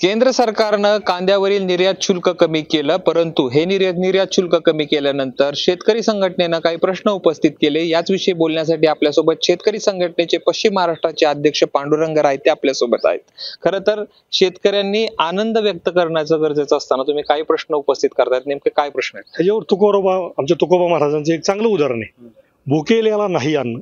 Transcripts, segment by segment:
केंद्र सरकारनं कांद्यावरील निर्यात शुल्क कमी केलं, परंतु हे निर्यात शुल्क कमी केल्यानंतर शेतकरी संघटनेनं काही प्रश्न उपस्थित केले। याच विषयी बोलण्यासाठी आपल्यासोबत शेतकरी संघटनेचे पश्चिम महाराष्ट्राचे अध्यक्ष पांडुरंग रायते आपल्यासोबत आहेत। खरं तर शेतकऱ्यांनी आनंद व्यक्त करण्याचं गरजेचं असताना तुम्ही काही प्रश्न उपस्थित करतायत, नेमके काय प्रश्न आहेत? त्याच्यावर आमच्या तुकोबा महाराजांचं एक चांगलं उदाहरण आहे। भुकेल्याला नाही अन्न,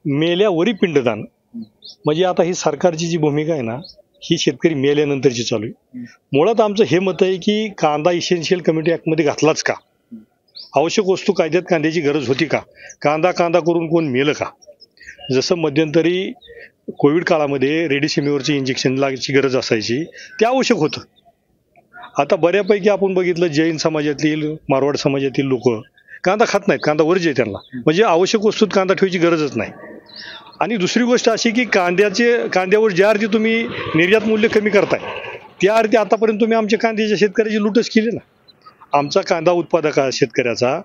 मेल्यावरी पिंडदान। म्हणजे आता ही सरकारची जी भूमिका आहे ना, ही शेतकरी मेल्यानंतरची चालू आहे। मुळात आमचं हे मत आहे की कांदा इसेन्शियल कमिटी ऍक्टमध्ये घातलाच का? आवश्यक वस्तू कायद्यात कांद्याची गरज होती का? कांदा करून कोण मेलं का? जसं मध्यंतरी कोविड काळामध्ये रेडिसिमिवरची इंजेक्शनची गरज असायची, ते आवश्यक होतं। आता बऱ्यापैकी आपण बघितलं, जैन समाजातील, मारवाड समाजातील लोक कांदा खात नाहीत, कांदा वर्ज्य आहे त्यांना। म्हणजे आवश्यक वस्तूत कांदा ठेवायची गरजच नाही। आणि दुसरी गोष्ट अशी की कांद्यावर ज्या अर्थी तुम्ही निर्यात मूल्य कमी करताय, त्या अर्थी आतापर्यंत तुम्ही आमच्या कांद्याच्या शेतकऱ्याची लूटच केली ना। आमचा कांदा उत्पादक शेतकऱ्याचा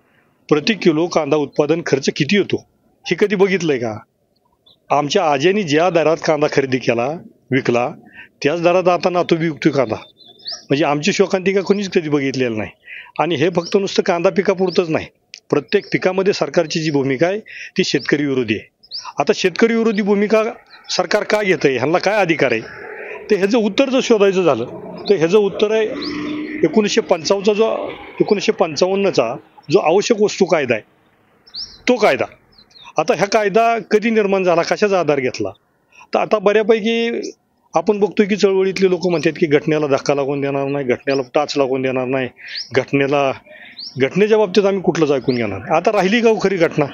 प्रति किलो कांदा उत्पादन खर्च किती होतो हे कधी बघितलंय का? आमच्या आज्यांनी ज्या दरात कांदा खरेदी केला, विकला, त्याच दरात आता नातो विकतोय कांदा। म्हणजे आमची शोकांतिका कोणीच कधी बघितलेलं नाही। आणि हे फक्त नुसतं कांदा पिकापुरतंच नाही, प्रत्येक पिकामध्ये सरकारची जी भूमिका आहे ती शेतकरी विरोधी आहे। आता शेतकरी विरोधी भूमिका सरकार का घेत आहे, ह्यांना काय अधिकार आहे? तर ह्याचं उत्तर जर शोधायचं झालं तर ह्याचं उत्तर आहे 1955चा जो आवश्यक वस्तू कायदा आहे, तो कायदा। आता हा कायदा कधी निर्माण झाला, कशाचा आधार घेतला? तर आता बऱ्यापैकी आपण बघतोय की चळवळीतले लोक म्हणतात की घटनेला धक्का लागून देणार नाही, घटनेला टाच लागून देणार नाही, घटनेच्या बाबतीत आम्ही कुठलंच ऐकून घेणार नाही। आता राहिली का खरी घटना?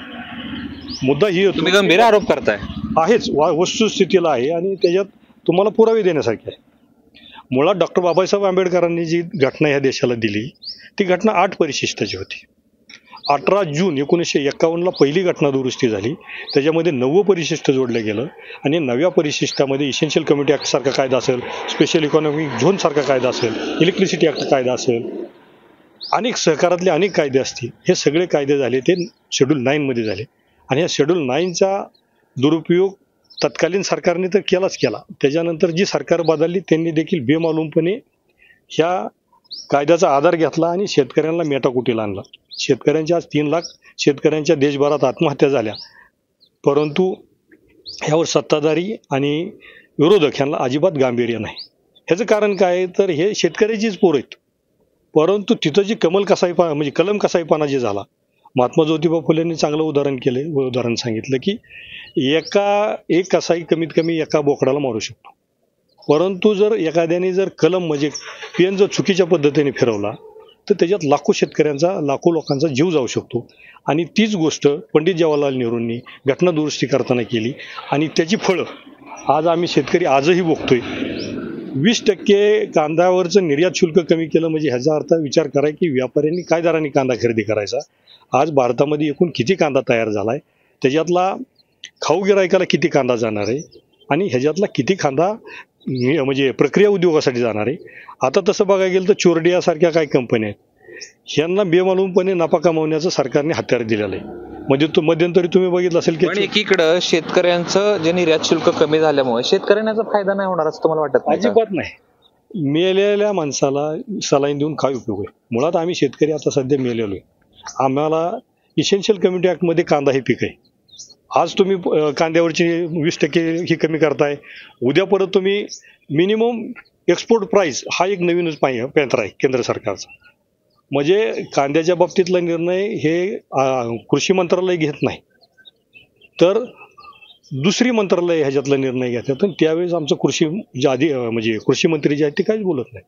मुद्दा ही तुम्ही गंभीर आरोप करताय। आहेच, वस्तुस्थितीला आहे आणि त्याच्यात तुम्हाला पुरावे देण्यासारखे आहे। मुळात डॉक्टर बाबासाहेब आंबेडकरांनी जी घटना ह्या देशाला दिली, ती घटना 8 परिशिष्टाची होती। 18 जून 1951ला पहिली घटना दुरुस्ती झाली, त्याच्यामध्ये 9वं परिशिष्ट जोडलं गेलं आणि 9व्या परिशिष्टामध्ये इसेन्शियल कमिटी ऍक्ट सारखा कायदा असेल, स्पेशल इकॉनॉमिक झोन सारखा कायदा असेल, इलेक्ट्रिसिटी ऍक्ट कायदा असेल, अनेक सहकारातले अनेक कायदे असतील, हे सगळे कायदे झाले ते शेड्यूल 9 मध्ये झाले। आणि या शेड्यूल 9चा दुरुपयोग तत्कालीन सरकारने तर केलाच केला। त्याच्यानंतर जी सरकार बदलली त्यांनी देखील बेमालूमपणे ह्या कायद्याचा आधार घेतला आणि शेतकऱ्यांना मेटाकुटीला आणला। शेतकऱ्यांच्या आज 3 लाख शेतकऱ्यांच्या देशभरात आत्महत्या झाल्या, परंतु ह्यावर सत्ताधारी आणि विरोधक यांना अजिबात गांभीर्य नाही। ह्याचं कारण काय? तर हे शेतकऱ्याचीच पोरं आहेत, परंतु तिथं जी कलम कसाईपणा जे झाला, महात्मा ज्योतिबा फुलेंनी चांगलं उदाहरण सांगितलं की एक कसाई कमीत कमी एका बोकडाला मारू शकतो, परंतु जर एखाद्याने कलम पेन जर चुकीच्या पद्धतीने फिरवला तर त्याच्यात लाखो लोकांचा जीव जाऊ शकतो। आणि तीच गोष्ट पंडित जवाहरलाल नेहरूंनी घटना दुरुस्ती करताना केली आणि त्याची फळं आज आम्ही शेतकरी आजही भोगतोय। 20% कांद्यावरचं निर्यात शुल्क कमी केलं म्हणजे ह्याचा अर्थ विचार करा की व्यापाऱ्यांनी काय दराने कांदा खरेदी करायचा। आज भारतामध्ये एकूण किती कांदा तयार झालाय, त्याच्यातला खाऊ गिरायकाला किती कांदा जाणार आहे आणि ह्याच्यातला किती कांदा प्रक्रिया उद्योगासाठी जाणार आहे। आता तसं बघायला गेलं तर चोरडियासारख्या काही कंपन्या आहेत, ह्यांना बेमालूमपणे नफा कमावण्याचं सरकारने हत्यार दिलेलं आहे। मध्यंतरी तुम्ही बघितलं असेल की एकीकडं शेतकऱ्यांचं जे निर्यात शुल्क कमी झाल्यामुळे शेतकऱ्यांना फायदा नाही होणार असं तुम्हाला वाटत? अजिबात नाही। मेलेल्या माणसाला सलाईन देऊन काय उपयोग आहे? मुळात आम्ही शेतकरी आता सध्या मेलेलो आहे। आम्हाला इसेन्शियल कमिटी ऍक्टमध्ये कांदा हे पीक आहे। आज तुम्ही कांद्यावरची 20% ही कमी करताय, उद्या परत तुम्ही मिनिमम एक्सपोर्ट प्राइस हा एक नवीनच पॅंतर आहे केंद्र सरकारचा। म्हणजे कांद्याच्या बाबतीतला निर्णय हे कृषी मंत्रालय घेत नाही, तर दुसरी मंत्रालय ह्याच्यातला निर्णय घेतात आणि त्यावेळेस आमचं कृषी मंत्री जे आहेत ते काहीच बोलत नाही।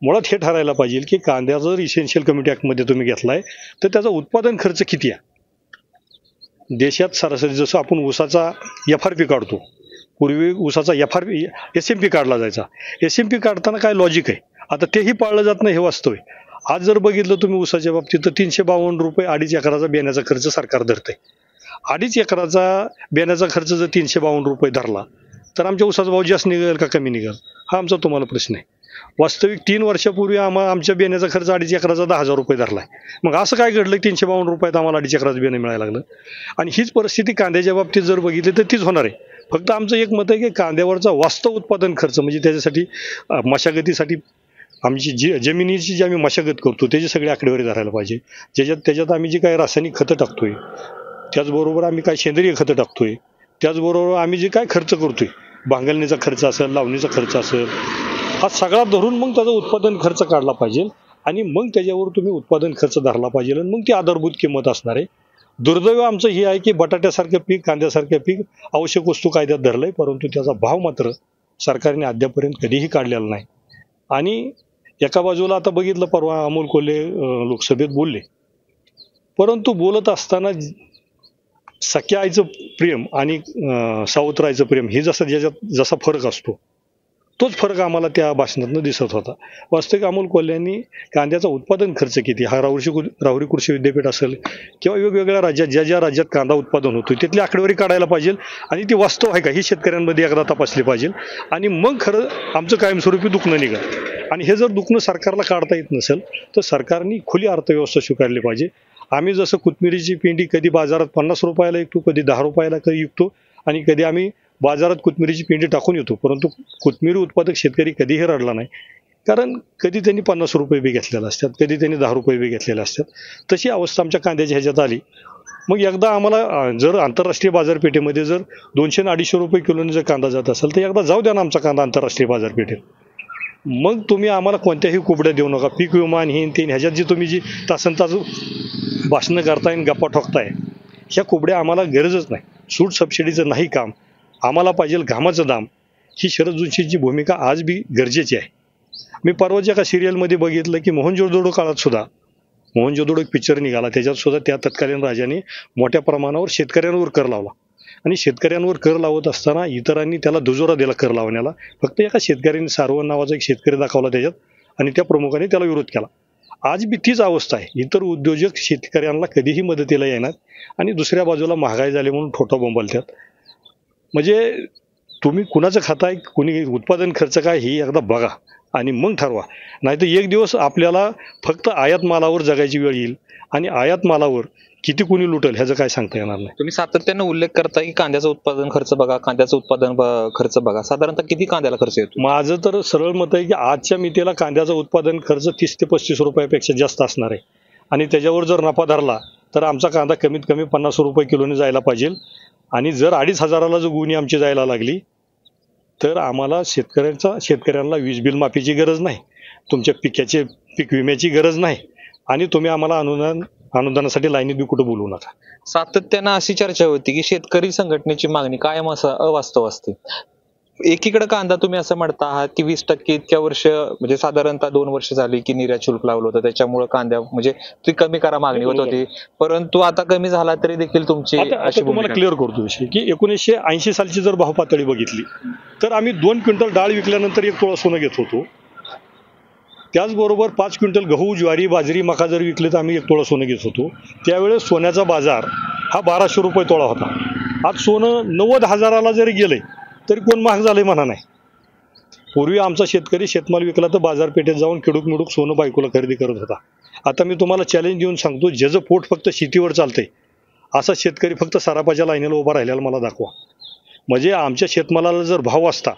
मुळात हे ठरायला पाहिजे की कांद्या जर इसेन्शियल कमिटी ऍक्टमध्ये तुम्ही घेतलाय तर त्याचा उत्पादन खर्च किती आहे? देशात सरासरी जसं आपण ऊसाचा FRP काढतो, पूर्वी ऊसाचा SMP काढला जायचा। SMP काढताना काय लॉजिक आहे, आता तेही पाळलं जात नाही, हे वास्तव आहे। आज जर बघितलं तुम्ही ऊसाच्या बाबतीत तर 352 रुपये 2.5 एकराचा बियाण्याचा खर्च सरकार धरतंय। 2.5 एकराचा बियाण्याचा खर्च जर 352 रुपये धरला तर आमच्या ऊसाचा भाव जास्त निघेल का कमी निघेल, हा आमचा तुम्हाला प्रश्न आहे। वास्तविक 3 वर्षापूर्वी आमच्या बियाण्याचा खर्च 2.5 एकराचा 10,000 रुपये धरलाय। मग असं काय घडलं 352 रुपयात आम्हाला 2.5 एकराचं बियाणं मिळायला लागलं? आणि हीच परिस्थिती कांद्याच्या बाबतीत जर बघितली तर तीच होणार आहे। फक्त आमचं एक मत आहे की कांद्यावरचा वास्तव उत्पादन खर्च म्हणजे त्याच्यासाठी मशागतीसाठी आमची जमिनीची जी आम्ही मशागत करतो त्याची सगळी आकडेवारी धरायला पाहिजे. त्याच्यात आम्ही जी काही रासायनिक खतं टाकतोय, त्याचबरोबर आम्ही काय सेंद्रिय खतं टाकतोय, त्याचबरोबर आम्ही जे काय खर्च करतोय, बांगलणीचा खर्च असेल, लावणीचा खर्च असेल, हा सगळा धरून मग त्याचा उत्पादन खर्च काढला पाहिजे आणि मग त्याच्यावर तुम्ही उत्पादन खर्च धरला पाहिजे आणि मग ती आधारभूत किंमत असणार आहे. दुर्दैव आमचं हे आहे की बटाट्यासारखं पीक, कांद्यासारखं पीक आवश्यक वस्तू कायद्यात धरलंय, परंतु त्याचा भाव मात्र सरकारने अद्यापर्यंत कधीही काढलेला नाही. आणि एका बाजूला आता बघितलं, परवा अमोल कोल्हे लोकसभेत बोलले, परंतु बोलत असताना सख्या आईचं प्रेम आणि सावत्राईचं प्रेम हे जसा फरक असतो तोच फरक आम्हाला त्या भाषणातून दिसत होता. वास्तविक अमोल कोल्ह्यांनी कांद्याचा उत्पादन खर्च किती हा राहुरी कृषी विद्यापीठ असेल किंवा वेगवेगळ्या राज्यात ज्या राज्यात कांदा उत्पादन होतो तिथली आकडेवारी काढायला पाहिजे आणि ती वास्तव आहे का ही शेतकऱ्यांमध्ये एकदा तपासली पाहिजे आणि मग खरं आमचं कायमस्वरूपी दुखणं निघा. आणि हे जर दुखणं सरकारला काढता येत नसेल तर सरकारने खुली अर्थव्यवस्था स्वीकारली पाहिजे. आम्ही जसं कोथिंबीरीची पेंडी कधी बाजारात 50 रुपयाला विकतो, कधी 10 रुपयाला कधी विकतो आणि कधी आम्ही बाजारात कोथिंबीरीची पेंडी टाकून येतो, परंतु कोथिंबीर उत्पादक शेतकरी कधीही रडला नाही. कारण कधी त्यांनी 50 रुपये बी घेतलेले असतात, कधी त्यांनी 10 रुपये बी घेतलेले असतात. तशी अवस्था आमच्या कांद्याच्या ह्याच्यात आली. मग एकदा आम्हाला जर आंतरराष्ट्रीय बाजारपेठेमध्ये जर 200 आणि 250 रुपये किलोने जर कांदा जात असेल तर एकदा जाऊ द्या ना आमचा कांदा आंतरराष्ट्रीय बाजारपेठेत. मग तुम्ही आम्हाला कोणत्याही कुबड्या देऊ नका. पीक विमा आणि हे ह्याच्यात जी तुम्ही जी तासनतास भाषणं करताय आणि गप्पा ठोकताय, ह्या कुबड्या आम्हाला गरजच नाही. सूट सबसिडीचं नाही काम, आम्हाला पाहिजे घामाचं दाम. ही शरद जोशींची भूमिका आज बी गरजेची आहे. मी परवाच्या एका सिरियलमध्ये बघितलं की मोहनजोदडो काळात सुद्धा मोहनजोदडो एक पिक्चर निघाला, त्याच्यात सुद्धा त्या तत्कालीन राजाने मोठ्या प्रमाणावर शेतकऱ्यांवर कर लावला आणि शेतकऱ्यांवर कर लावत असताना इतरांनी त्याला दुजोरा दिला कर लावण्याला. फक्त एका शेतकऱ्यांनी सारवण नावाचा एक शेतकरी दाखवला त्याच्यात आणि त्या प्रमुखाने त्याला विरोध केला. आज बी तीच अवस्था आहे. इतर उद्योजक शेतकऱ्यांना कधीही मदतीला येणार आणि दुसऱ्या बाजूला महागाई झाली म्हणून ठोठा बोंबलतात. म्हणजे तुम्ही कुणाचं खाताय, कुणी उत्पादन खर्च काय ही एकदा बघा आणि मग ठरवा. नाहीतर एक दिवस आपल्याला फक्त आयात मालावर जगायची वेळ येईल आणि आयात मालावर किती कुणी लुटेल ह्याचं काय सांगता येणार नाही. तुम्ही सातत्यानं उल्लेख करता की कांद्याचं उत्पादन खर्च बघा, कांद्याचं उत्पादन खर्च बघा. साधारणतः किती कांद्याला खर्च येतो? माझं तर सरळ मत आहे की आजच्या मितीला कांद्याचं उत्पादन खर्च 30 ते 35 रुपयापेक्षा जास्त असणार आहे आणि त्याच्यावर जर नफा धरला तर आमचा कांदा कमीत कमी 50 रुपये किलोने जायला पाहिजे. आणि जर 2,500ला जर गुणी आमची जायला लागली तर आम्हाला शेतकऱ्यांना वीज बिल माफीची गरज नाही, तुमच्या पीक विम्याची गरज नाही आणि तुम्ही आम्हाला अनुदानासाठी लाईनीत बी कुठं बोलवू नका. सातत्यानं अशी चर्चा होती की शेतकरी संघटनेची मागणी कायम अवास्तव असते. एकीकडे कांदा तुम्ही असं म्हणता आहात की 20% इतक्या वर्ष म्हणजे साधारणतः 2 वर्ष झाली की निर्यात शुल्क लावलं होतं, त्याच्यामुळे कांद्या म्हणजे ती कमी करा मागणी होत होती, परंतु आता कमी झाला तरी देखील तुमची अशी तुम्हाला क्लिअर करतो विषय की 1980 सालची जर भाव पातळी बघितली तर आम्ही 2 क्विंटल डाळ विकल्यानंतर 1 तोळा सोनं घेत होतो. त्याचबरोबर 5 क्विंटल गहू, ज्वारी, बाजरी, मका जर विकले तर आम्ही 1 तोळा सोनं घेत होतो. त्यावेळेस सोन्याचा बाजार हा 1200 रुपये तोळा होता. आज सोनं 90,000ला जरी गेलंय तरी कोण महाग झालंय म्हणा नाही. पूर्वी आमचा शेतकरी शेतमाल विकला तर बाजारपेठेत जाऊन किडूक मिडूक सोनं बायकोला खरेदी करत होता. आता मी तुम्हाला चॅलेंज देऊन सांगतो, ज्याचं पोट फक्त शेतीवर चालतंय असा शेतकरी फक्त सराफाच्या लाईनीला उभा राहिलेला मला दाखवा. म्हणजे आमच्या शेतमालाला जर भाव असता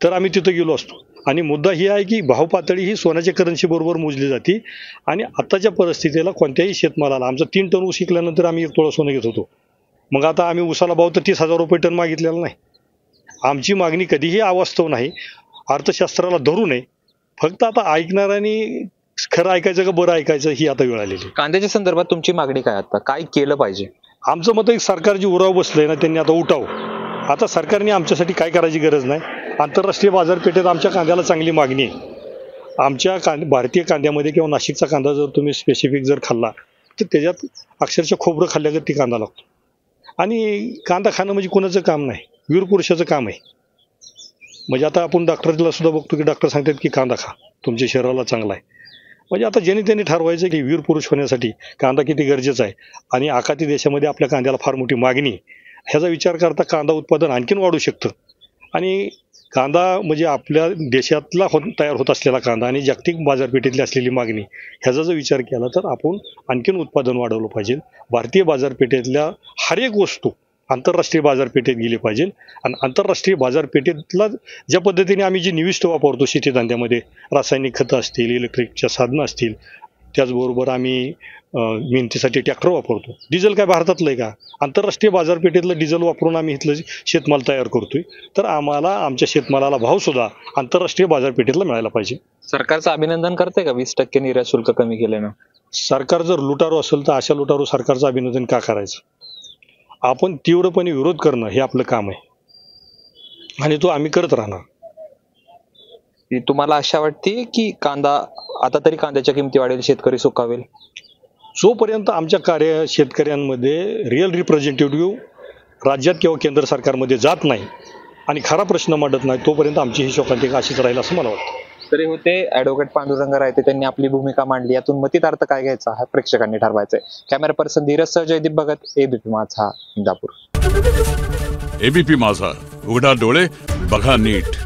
तर आम्ही तिथं गेलो असतो. आणि मुद्दा ही आहे की भाव पातळी ही सोन्याच्या करन्सी बरोबर मोजली जाते आणि आत्ताच्या परिस्थितीला कोणत्याही शेतमालाला आमचा 3 टन ऊस विकल्यानंतर आम्ही 1 तोळा सोनं घेत होतो. मग आता आम्ही ऊसाला भाव तर 30,000 रुपये टन मागितलेला नाही. आमची मागणी कधीही अवास्तव नाही, अर्थशास्त्राला धरू नये. फक्त आता ऐकणाऱ्यांनी खरं ऐकायचं का बरं ऐकायचं ही आता वेळ आलेली. कांद्याच्या संदर्भात तुमची मागणी काय, आता काय केलं पाहिजे? आमचं मत आहे सरकार जी उराव बसलंय ना त्यांनी आता उठाव. आता सरकारने आमच्यासाठी काय करायची गरज नाही. आंतरराष्ट्रीय बाजारपेठेत आमच्या कांद्याला चांगली मागणी आहे. आमच्या भारतीय कांद्यामध्ये किंवा नाशिकचा कांदा जर तुम्ही स्पेसिफिक जर खाल्ला तर त्याच्यात अक्षरशः खोबरं खाल्ल्यागत ती कांदा लागतो. आणि कांदा खाणं म्हणजे कोणाचं काम नाही, वीरपुरुषाचं काम आहे. म्हणजे आता आपण डॉक्टरला सुद्धा बघतो की डॉक्टर सांगतात की कांदा खा, तुमच्या शरीराला चांगला आहे. म्हणजे आता ज्यांनी त्यांनी ठरवायचं की वीरपुरुष होण्यासाठी कांदा किती गरजेचा आहे आणि आखाती देशामध्ये आपल्या कांद्याला फार मोठी मागणी, ह्याचा विचार करता कांदा उत्पादन आणखीन वाढू शकतं. आणि कांदा म्हणजे आपल्या देशातला तयार होत असलेला कांदा आणि जागतिक बाजारपेठेतली असलेली मागणी ह्याचा जर विचार केला तर आपण आणखीन उत्पादन वाढवलं पाहिजे. भारतीय बाजारपेठेतल्या हर एक वस्तू आंतरराष्ट्रीय बाजारपेठेत गेली पाहिजे. आणि आंतरराष्ट्रीय बाजारपेठेतला ज्या पद्धतीने आम्ही जी निविष्ठ वापरतो शेतीधंद्यामध्ये, रासायनिक खतं असतील, इलेक्ट्रिकच्या साधनं असतील, त्याचबरोबर आम्ही मेहनतीसाठी ट्रॅक्टर वापरतो. डिझेल काय भारतातलं आहे का? आंतरराष्ट्रीय बाजारपेठेतलं डिझेल वापरून आम्ही इथलं शेतमाल तयार करतोय. तर आम्हाला आमच्या शेतमालाला भावसुद्धा आंतरराष्ट्रीय बाजारपेठेतला मिळायला पाहिजे. सरकारचं अभिनंदन करते का 20% निर्यात शुल्क कमी केल्यानं? सरकार जर लुटारू असेल तर अशा लुटारू सरकारचं अभिनंदन का करायचं? आपण तीव्रपणे विरोध करणं हे आपलं काम आहे आणि तो आम्ही करत राहणार. की तुम्हाला आशा वाटते की कांदा आता तरी कांद्याच्या किमती वाढेल, शेतकरी सुखावेल? जोपर्यंत आमच्या शेतकऱ्यांमध्ये रिअल रिप्रेझेंटेटिव्ह राज्यात किंवा केंद्र सरकारमध्ये जात नाही आणि खरा प्रश्न मांडत नाही, तोपर्यंत आमची ही शोकांतिका अशीच राहील असं मला वाटतं. तरी होते ॲडव्होकेट पांडुरंग रायते, त्यांनी आपली भूमिका मांडली. यातून मतितार्थ काय घ्यायचा हा प्रेक्षकांनी ठरवायचंय. कॅमेरा पर्सन धीरज सह जयदीप भगत, एबीपी माझा, इंदापूर. एबीपी माझा, उघडा डोळे बघा नीट.